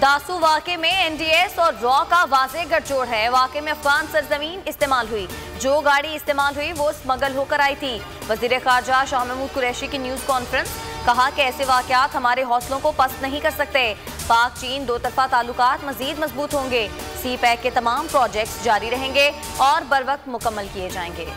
दासू वाक़े में एनडीएस और रॉ का वाज़ेह गठजोड़ है। वाक़े में अफगान सरजमीन इस्तेमाल हुई, जो गाड़ी इस्तेमाल हुई वो स्मगल होकर आई थी। वज़ीर ख़ारजा शाह महमूद कुरैशी की न्यूज़ कॉन्फ्रेंस, कहा कि ऐसे वाक़यात हमारे हौसलों को पस्त नहीं कर सकते। पाक चीन दो तरफा ताल्लुकात मज़ीद मजबूत होंगे। सी पैक के तमाम प्रोजेक्ट्स जारी रहेंगे और बर वक्त मुकम्मल किए जाएंगे।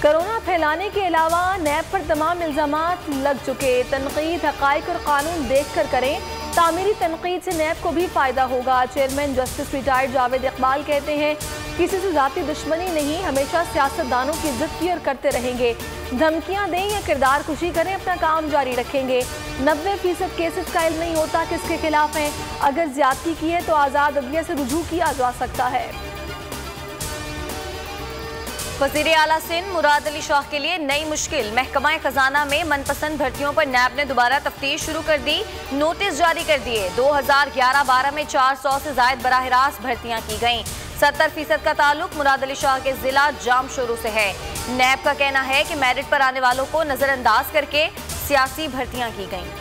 कोरोना फैलाने के अलावा नैब पर तमाम इल्ज़ामात लग चुके। तनकीद हक़ाइक़ और कानून देख कर करें। तामीरी तनकीद से नैब को भी फ़ायदा होगा। Chairman justice retired Javed Iqbal कहते हैं, किसी से ज़ाती दुश्मनी नहीं, हमेशा सियासतदानों की इज्जत की और करते रहेंगे। धमकियाँ दें या किरदार कुशी करें, अपना काम जारी रखेंगे। 90% केसेस का इल्म नहीं होता किसके खिलाफ हैं। अगर ज्यादती की है तो आज़ाद अदलिया से रुजू किया जा सकता है। वज़ीर आला सिंध मुराद अली शाह के लिए नई मुश्किल। महकमा खजाना में मनपसंद भर्तियों पर नैब ने दोबारा तफ्तीश शुरू कर दी, नोटिस जारी कर दिए। 2011-12 में 400 से ज़ायद बराह रास्त भर्तियां की गईं। 70% का ताल्लुक मुराद अली शाह के जिला जाम शुरू से है। नैब का कहना है कि मेरिट पर आने वालों को नजरअंदाज करके सियासी भर्तियां की गईं।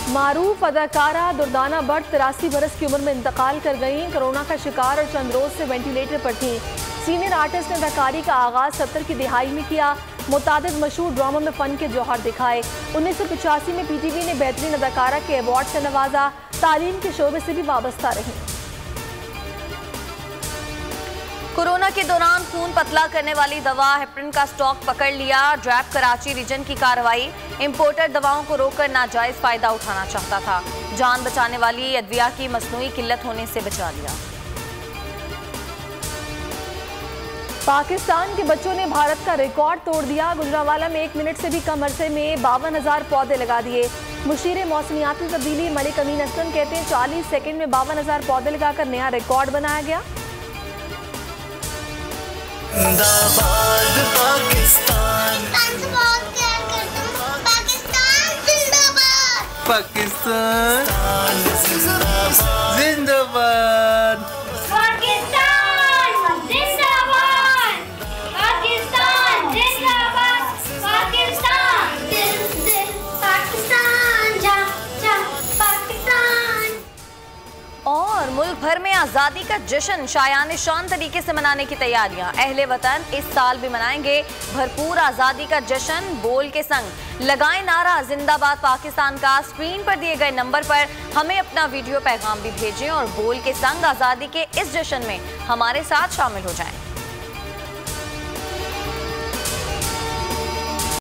मारूफ अदाकारा दुर्दाना भट्ट 83 बरस की उम्र में इंतकाल कर गईं। कोरोना का शिकार और चंद रोज से वेंटिलेटर पर थीं। सीनियर आर्टिस्ट ने अदाकारी का आगाज 70 की दिहाई में किया। मुतादिद मशहूर ड्रामों में फन के जौहर दिखाए। 1985 में पीटीवी ने बेहतरीन अदाकारा के अवार्ड से नवाजा। तालीम के शोबे से भी वाबस्ता रही। कोरोना के दौरान खून पतला करने वाली दवा हेपरिन का स्टॉक पकड़ लिया। ड्रैप कराची रीजन की कार्रवाई। इंपोर्टर दवाओं को रोककर नाजायज फायदा उठाना चाहता था। जान बचाने वाली अद्विया की मसनूई किल्लत होने से बचा लिया। पाकिस्तान के बच्चों ने भारत का रिकॉर्ड तोड़ दिया। गुजरांवाला में 1 मिनट से भी कम अरसे में 52,000 पौधे लगा दिए। मुशीर मौसमियाती तब्दीली मलिक अमीन असलम कहते हैं, 40 सेकंड में 52,000 पौधे लगाकर नया रिकॉर्ड बनाया गया। जिंदाबाद पाकिस्तान, पाकिस्तान जिंदाबाद, जिंदाबाद पाकिस्तान जिंदाबाद, पाकिस्तान जिंदाबाद, पाकिस्तान पाकिस्तान जा जा पाकिस्तान। और मुल्क भर में आज़ादी का जश्न शायान शान तरीके से मनाने की तैयारियां। अहले वतन इस साल भी मनाएंगे भरपूर आज़ादी का जश्न। बोल के संग लगाएं नारा जिंदाबाद पाकिस्तान का। स्क्रीन पर दिए गए नंबर पर हमें अपना वीडियो पैगाम भी भेजें और बोल के संग आज़ादी के इस जश्न में हमारे साथ शामिल हो जाएं।